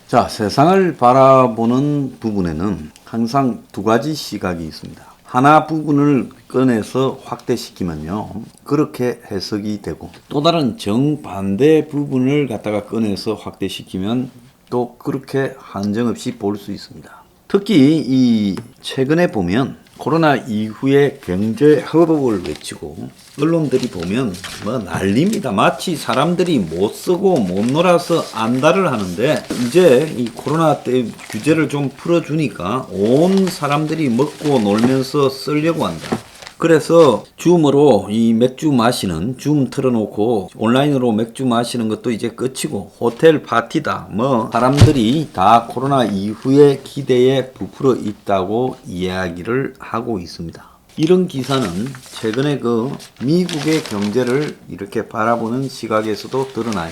자, 세상을 바라보는 부분에는 항상 두 가지 시각이 있습니다. 하나 부분을 꺼내서 확대시키면요, 그렇게 해석이 되고, 또 다른 정반대 부분을 갖다가 꺼내서 확대시키면 또 그렇게 한정없이 볼 수 있습니다. 특히 이 최근에 보면 코로나 이후에 경제 회복을 외치고 언론들이 보면 뭐 난립니다. 마치 사람들이 못 쓰고 못 놀아서 안달을 하는데, 이제 이 코로나 때 규제를 좀 풀어주니까 온 사람들이 먹고 놀면서 쓰려고 한다. 그래서 줌으로 이 맥주 마시는, 줌 틀어놓고 온라인으로 맥주 마시는 것도 이제 끝이고 호텔 파티다, 뭐 사람들이 다 코로나 이후에 기대에 부풀어 있다고 이야기를 하고 있습니다. 이런 기사는 최근에 그 미국의 경제를 이렇게 바라보는 시각에서도 드러나요.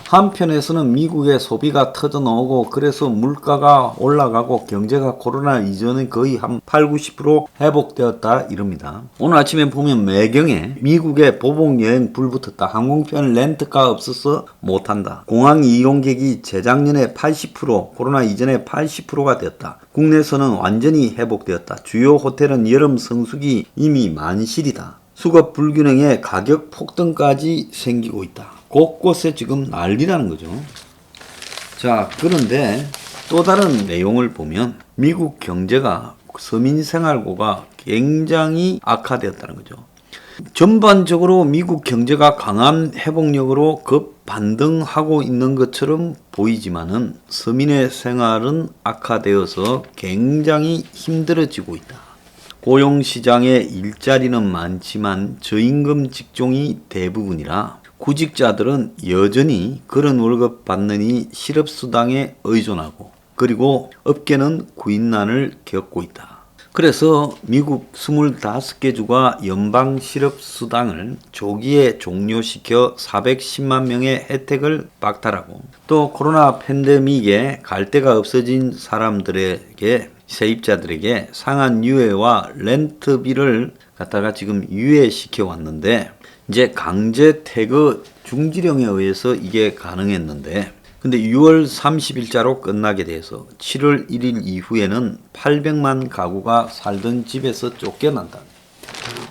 한편에서는 미국의 소비가 터져나오고 그래서 물가가 올라가고 경제가 코로나 이전에 거의 한 80~90% 회복되었다 이럽니다. 오늘 아침에 보면 매경에 미국의 보복여행 불붙었다. 항공편 렌트카 없어서 못한다. 공항 이용객이 재작년에 80%, 코로나 이전에 80%가 되었다. 국내에서는 완전히 회복되었다. 주요 호텔은 여름 성수기 이미 만실이다. 수급 불균형에 가격 폭등까지 생기고 있다. 곳곳에 지금 난리라는 거죠. 자, 그런데 또 다른 내용을 보면 미국 경제가, 서민 생활고가 굉장히 악화되었다는 거죠. 전반적으로 미국 경제가 강한 회복력으로 급반등하고 있는 것처럼 보이지만은 서민의 생활은 악화되어서 굉장히 힘들어지고 있다. 고용시장에 일자리는 많지만 저임금 직종이 대부분이라 구직자들은 여전히 그런 월급 받느니 실업수당에 의존하고, 그리고 업계는 구인난을 겪고 있다. 그래서 미국 25개 주가 연방 실업수당을 조기에 종료시켜 410만 명의 혜택을 박탈하고, 또 코로나 팬데믹에 갈 데가 없어진 사람들에게, 세입자들에게 상한 유예와 렌트비를 갖다가 지금 유예시켜 왔는데, 이제 강제 퇴거 중지령에 의해서 이게 가능했는데, 근데 6월 30일자로 끝나게 돼서 7월 1일 이후에는 800만 가구가 살던 집에서 쫓겨난다.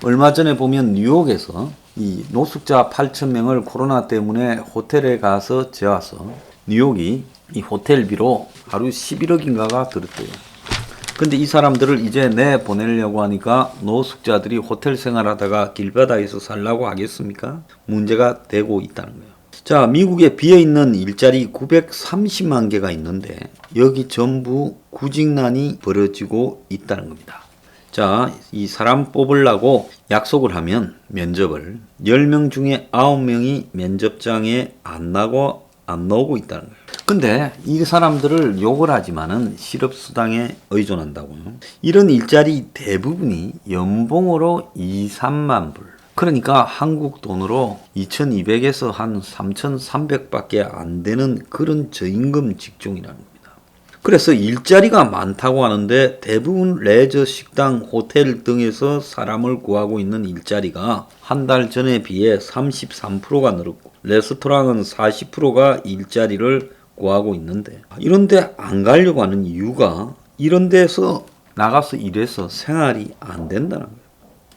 얼마 전에 보면 뉴욕에서 이 노숙자 8,000명을 코로나 때문에 호텔에 가서 재워서 뉴욕이 이 호텔비로 하루 11억인가가 들었대요. 근데 이 사람들을 이제 내보내려고 하니까 노숙자들이 호텔 생활하다가 길바닥에서 살라고 하겠습니까? 문제가 되고 있다는 거예요. 자, 미국에 비어있는 일자리 930만 개가 있는데 여기 전부 구직난이 벌어지고 있다는 겁니다. 자, 이 사람 뽑으려고 약속을 하면 면접을 10명 중에 9명이 면접장에 안 나오고 있다는 거예요. 근데 이 사람들을 욕을 하지만은 실업수당에 의존한다고요. 이런 일자리 대부분이 연봉으로 2~3만 불. 그러니까 한국 돈으로 2,200에서 한 3,300밖에 안 되는 그런 저임금 직종이라는 겁니다. 그래서 일자리가 많다고 하는데 대부분 레저, 식당, 호텔 등에서 사람을 구하고 있는 일자리가 한 달 전에 비해 33%가 늘었고, 레스토랑은 40%가 일자리를 구하고 있는데, 이런데 안 가려고 하는 이유가 이런 데서 나가서 일해서 생활이 안 된다는 거예요.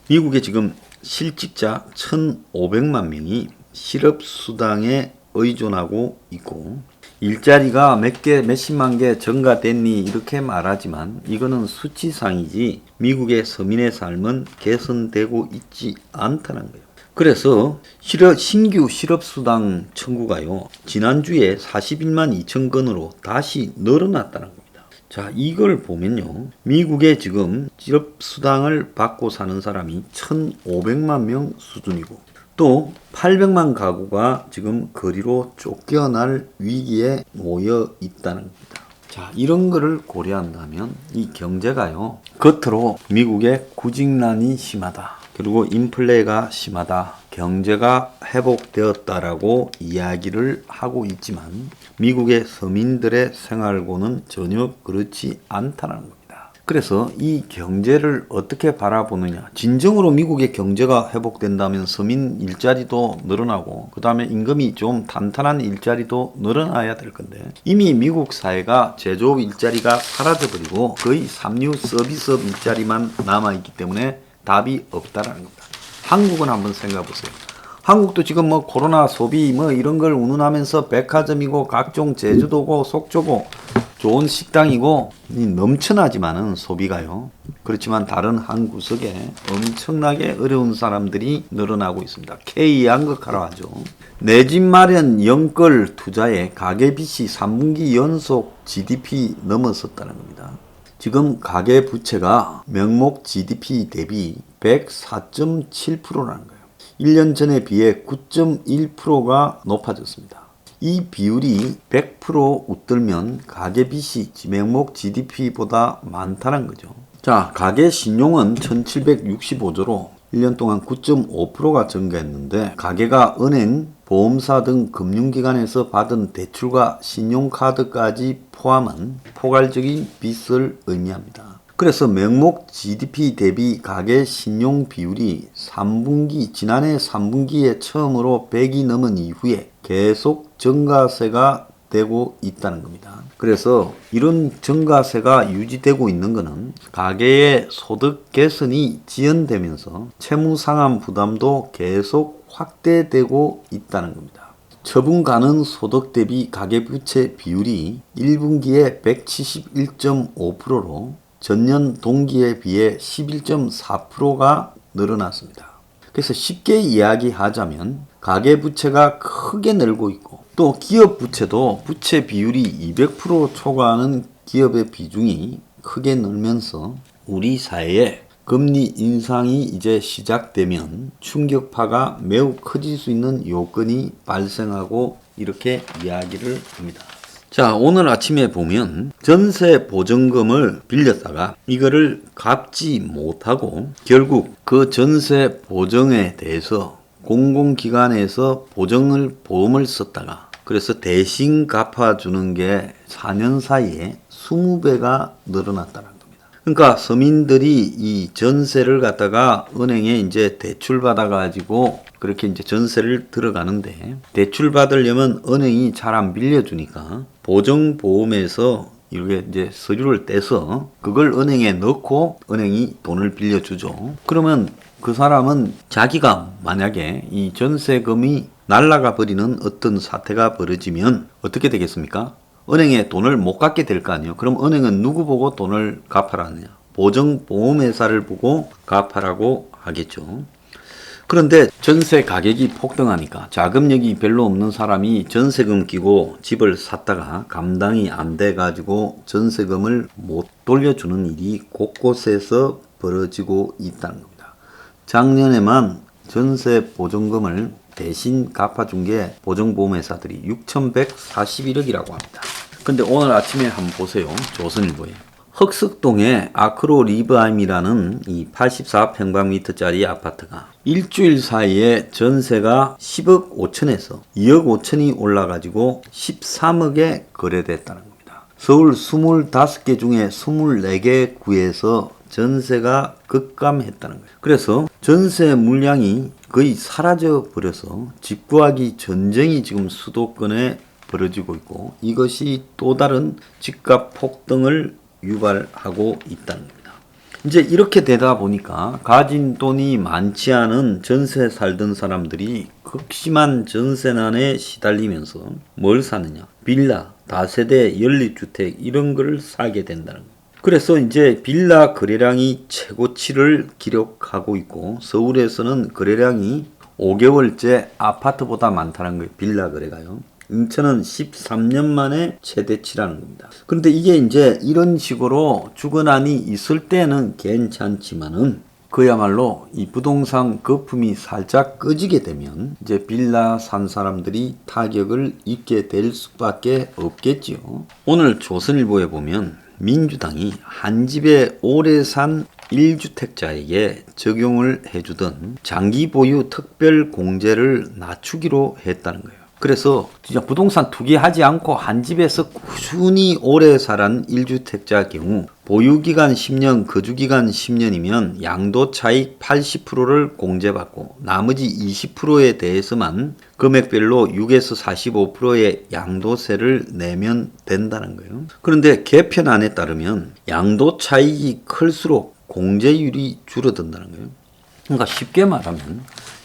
미국에 지금 실직자 1,500만 명이 실업수당에 의존하고 있고, 일자리가 몇십만 개 증가됐니 이렇게 말하지만 이거는 수치상이지 미국의 서민의 삶은 개선되고 있지 않다는 거예요. 그래서 신규 실업수당 청구가요, 지난주에 41만 2천 건으로 다시 늘어났다는 겁니다. 자, 이걸 보면요, 미국에 지금 실업수당을 받고 사는 사람이 1,500만 명 수준이고, 또 800만 가구가 지금 거리로 쫓겨날 위기에 놓여 있다는 겁니다. 자, 이런 거를 고려한다면 이 경제가요, 겉으로 미국의 구직난이 심하다, 그리고 인플레가 심하다, 경제가 회복되었다라고 이야기를 하고 있지만 미국의 서민들의 생활고는 전혀 그렇지 않다는 겁니다. 그래서 이 경제를 어떻게 바라보느냐. 진정으로 미국의 경제가 회복된다면 서민 일자리도 늘어나고 그 다음에 임금이 좀 탄탄한 일자리도 늘어나야 될 건데 이미 미국 사회가 제조업 일자리가 사라져버리고 거의 삼류 서비스업 일자리만 남아있기 때문에 답이 없다라는 겁니다. 한국은 한번 생각해 보세요. 한국도 지금 뭐 코로나 소비 뭐 이런 걸 운운하면서 백화점이고 각종 제주도고 속초고 좋은 식당이고 넘쳐나지만은 소비가요. 그렇지만 다른 한 구석에 엄청나게 어려운 사람들이 늘어나고 있습니다. K 양극화라 하죠. 내 집 마련 영끌 투자에 가계빚이 3분기 연속 GDP 넘어섰다는 겁니다. 지금 가계부채가 명목 GDP 대비 104.7%라는 거예요. 1년 전에 비해 9.1%가 높아졌습니다. 이 비율이 100% 웃돌면 가계빚이 명목 GDP보다 많다는 거죠. 자, 가계 신용은 1765조로 1년 동안 9.5%가 증가했는데 가계가 은행, 보험사 등 금융기관에서 받은 대출과 신용카드까지 포함한 포괄적인 빚을 의미합니다. 그래서 명목 GDP 대비 가계 신용 비율이 지난해 3분기에 처음으로 100이 넘은 이후에 계속 증가세가 되고 있다는 겁니다. 그래서 이런 증가세가 유지되고 있는 것은 가계의 소득 개선이 지연되면서 채무 상환 부담도 계속 확대되고 있다는 겁니다. 처분 가능 소득 대비 가계부채 비율이 1분기에 171.5%로 전년 동기에 비해 11.4%가 늘어났습니다. 그래서 쉽게 이야기하자면 가계부채가 크게 늘고 있고 또 기업부채도 부채 비율이 200% 초과하는 기업의 비중이 크게 늘면서 우리 사회에 금리 인상이 이제 시작되면 충격파가 매우 커질 수 있는 요건이 발생하고 이렇게 이야기를 합니다. 자, 오늘 아침에 보면 전세 보증금을 빌렸다가 이거를 갚지 못하고 결국 그 전세 보증에 대해서 공공기관에서 보험을 썼다가 그래서 대신 갚아주는 게 4년 사이에 20배가 늘어났다는 겁니다. 그러니까 서민들이 이 전세를 갖다가 은행에 이제 대출 받아가지고 그렇게 이제 전세를 들어가는데 대출 받으려면 은행이 잘 안 빌려주니까 보증보험에서 이렇게 이제 서류를 떼서 그걸 은행에 넣고 은행이 돈을 빌려주죠. 그러면 그 사람은 자기가 만약에 이 전세금이 날아가 버리는 어떤 사태가 벌어지면 어떻게 되겠습니까? 은행에 돈을 못 갚게 될 거 아니에요. 그럼 은행은 누구 보고 돈을 갚아라 하느냐? 보증보험회사를 보고 갚아라고 하겠죠. 그런데 전세 가격이 폭등하니까 자금력이 별로 없는 사람이 전세금 끼고 집을 샀다가 감당이 안 돼가지고 전세금을 못 돌려주는 일이 곳곳에서 벌어지고 있다는 겁니다. 작년에만 전세 보증금을 대신 갚아준 게 보증보험회사들이 6,141억이라고 합니다. 근데 오늘 아침에 한번 보세요. 조선일보에. 흑석동의 아크로리브암이라는 이 84평방미터짜리 아파트가 일주일 사이에 전세가 10억 5천에서 2억 5천이 올라가지고 13억에 거래됐다는 겁니다. 서울 25개 중에 24개 구에서 전세가 급감했다는 거예요. 그래서 전세 물량이 거의 사라져 버려서 집 구하기 전쟁이 지금 수도권에 벌어지고 있고 이것이 또 다른 집값 폭등을 유발하고 있다는 겁니다. 이제 이렇게 되다 보니까 가진 돈이 많지 않은 전세 살던 사람들이 극심한 전세난에 시달리면서 뭘 사느냐? 빌라, 다세대, 연립주택 이런 걸 사게 된다는 겁니다. 그래서 이제 빌라 거래량이 최고치를 기록하고 있고 서울에서는 거래량이 5개월째 아파트보다 많다는 거예요. 빌라 거래가요. 인천은 13년 만에 최대치라는 겁니다. 그런데 이게 이제 이런 식으로 주거난이 있을 때는 괜찮지만은 그야말로 이 부동산 거품이 살짝 꺼지게 되면 이제 빌라 산 사람들이 타격을 입게 될 수밖에 없겠지요. 오늘 조선일보에 보면 민주당이 한 집에 오래 산 1주택자에게 적용을 해주던 장기 보유 특별 공제를 낮추기로 했다는 거예요. 그래서 진짜 부동산 투기하지 않고 한 집에서 꾸준히 오래 살은 1주택자 경우 보유기간 10년, 거주기간 10년이면 양도차익 80%를 공제받고 나머지 20%에 대해서만 금액별로 6에서 45%의 양도세를 내면 된다는 거예요. 그런데 개편안에 따르면 양도차익이 클수록 공제율이 줄어든다는 거예요. 그러니까 쉽게 말하면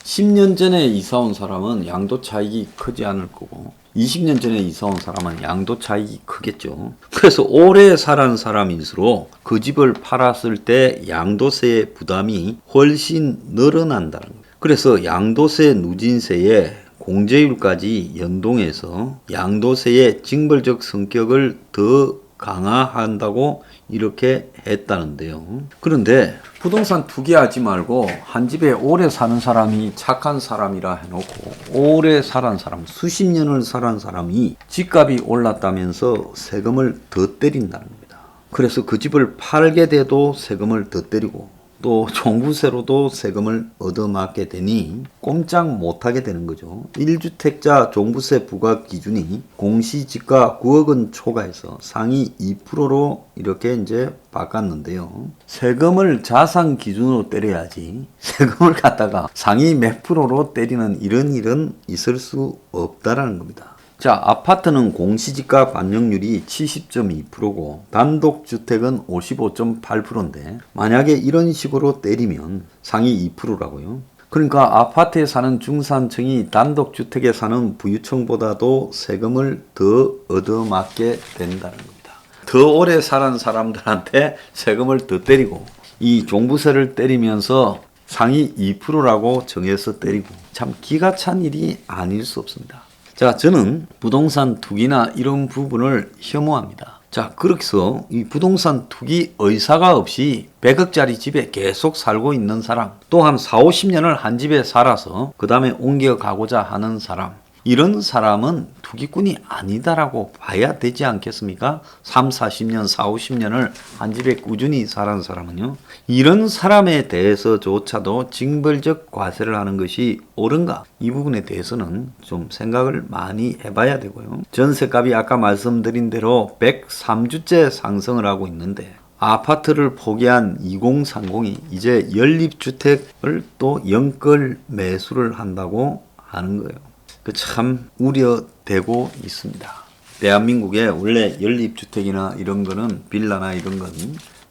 10년 전에 이사 온 사람은 양도 차익이 크지 않을 거고 20년 전에 이사 온 사람은 양도 차익이 크겠죠. 그래서 오래 살은 사람일수록 그 집을 팔았을 때 양도세의 부담이 훨씬 늘어난다는 거예요. 그래서 양도세 누진세에 공제율까지 연동해서 양도세의 징벌적 성격을 더 강화한다고 이렇게 했다는데요. 그런데 부동산 투기하지 말고 한 집에 오래 사는 사람이 착한 사람이라 해놓고 오래 살은 사람, 수십 년을 살은 사람이 집값이 올랐다면서 세금을 더 때린다는 겁니다. 그래서 그 집을 팔게 돼도 세금을 더 때리고 또 종부세로도 세금을 얻어맞게 되니 꼼짝 못하게 되는 거죠. 1주택자 종부세 부과 기준이 공시지가 9억 원 초과해서 상위 2%로 이렇게 이제 바꿨는데요. 세금을 자산 기준으로 때려야지 세금을 갖다가 상위 몇 프로로 때리는 이런 일은 있을 수 없다라는 겁니다. 자, 아파트는 공시지가 반영률이 70.2%고 단독주택은 55.8%인데 만약에 이런 식으로 때리면 상위 2%라고요. 그러니까 아파트에 사는 중산층이 단독주택에 사는 부유층보다도 세금을 더 얻어맞게 된다는 겁니다. 더 오래 살은 사람들한테 세금을 더 때리고 이 종부세를 때리면서 상위 2%라고 정해서 때리고 참 기가 찬 일이 아닐 수 없습니다. 자, 저는 부동산 투기나 이런 부분을 혐오합니다. 자, 그렇게서 이 부동산 투기 의사가 없이 100억짜리 집에 계속 살고 있는 사람, 또한 4, 50년을 한 집에 살아서 그 다음에 옮겨가고자 하는 사람, 이런 사람은 투기꾼이 아니다라고 봐야 되지 않겠습니까? 3, 40년, 4, 50년을 한 집에 꾸준히 살은 사람은요. 이런 사람에 대해서조차도 징벌적 과세를 하는 것이 옳은가? 이 부분에 대해서는 좀 생각을 많이 해봐야 되고요. 전세값이 아까 말씀드린 대로 103주째 상승을 하고 있는데 아파트를 포기한 2030이 이제 연립주택을 또 연끌 매수를 한다고 하는 거예요. 참 우려되고 있습니다. 대한민국에 원래 연립주택이나 이런 거는 빌라나 이런 건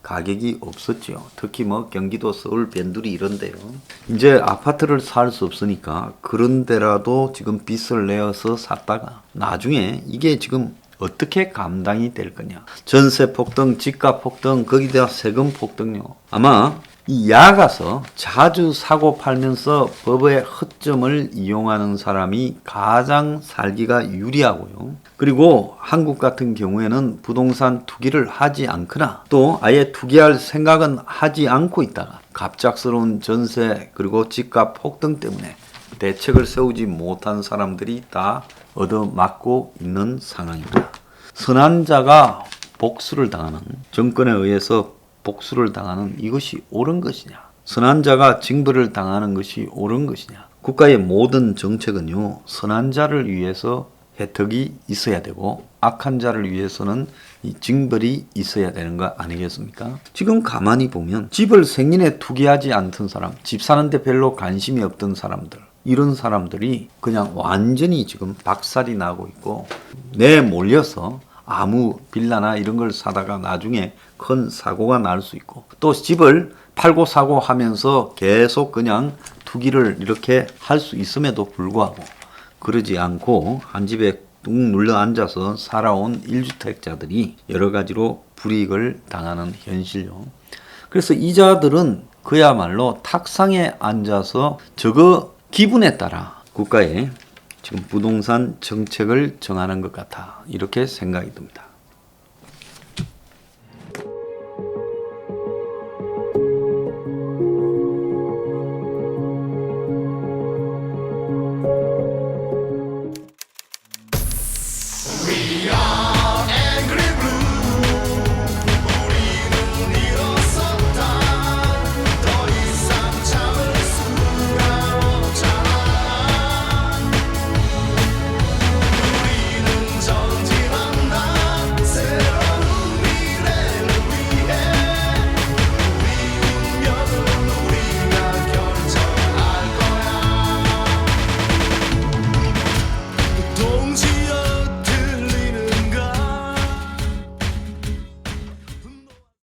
가격이 없었죠. 특히 뭐 경기도 서울 변두리 이런데요. 이제 아파트를 살 수 없으니까 그런 데라도 지금 빚을 내어서 샀다가 나중에 이게 지금 어떻게 감당이 될 거냐. 전세 폭등, 집값 폭등, 거기다 세금 폭등요. 아마 이 야가서 자주 사고 팔면서 법의 허점을 이용하는 사람이 가장 살기가 유리하고요. 그리고 한국 같은 경우에는 부동산 투기를 하지 않거나 또 아예 투기할 생각은 하지 않고 있다가 갑작스러운 전세 그리고 집값 폭등 때문에 대책을 세우지 못한 사람들이 다 얻어맞고 있는 상황입니다. 선한 자가 복수를 당하는 정권에 의해서 복수를 당하는 이것이 옳은 것이냐? 선한 자가 징벌을 당하는 것이 옳은 것이냐? 국가의 모든 정책은요, 선한 자를 위해서 혜택이 있어야 되고 악한 자를 위해서는 이 징벌이 있어야 되는 거 아니겠습니까? 지금 가만히 보면 집을 생년에 투기하지 않던 사람, 집 사는데 별로 관심이 없던 사람들, 이런 사람들이 그냥 완전히 지금 박살이 나고 있고 내몰려서 아무 빌라나 이런 걸 사다가 나중에 큰 사고가 날 수 있고 또 집을 팔고 사고 하면서 계속 그냥 투기를 이렇게 할 수 있음에도 불구하고 그러지 않고 한 집에 뚝 눌러 앉아서 살아온 1주택자들이 여러 가지로 불이익을 당하는 현실요. 그래서 이자들은 그야말로 탁상에 앉아서 저거 기분에 따라 국가의 지금 부동산 정책을 정하는 것 같아 이렇게 생각이 듭니다.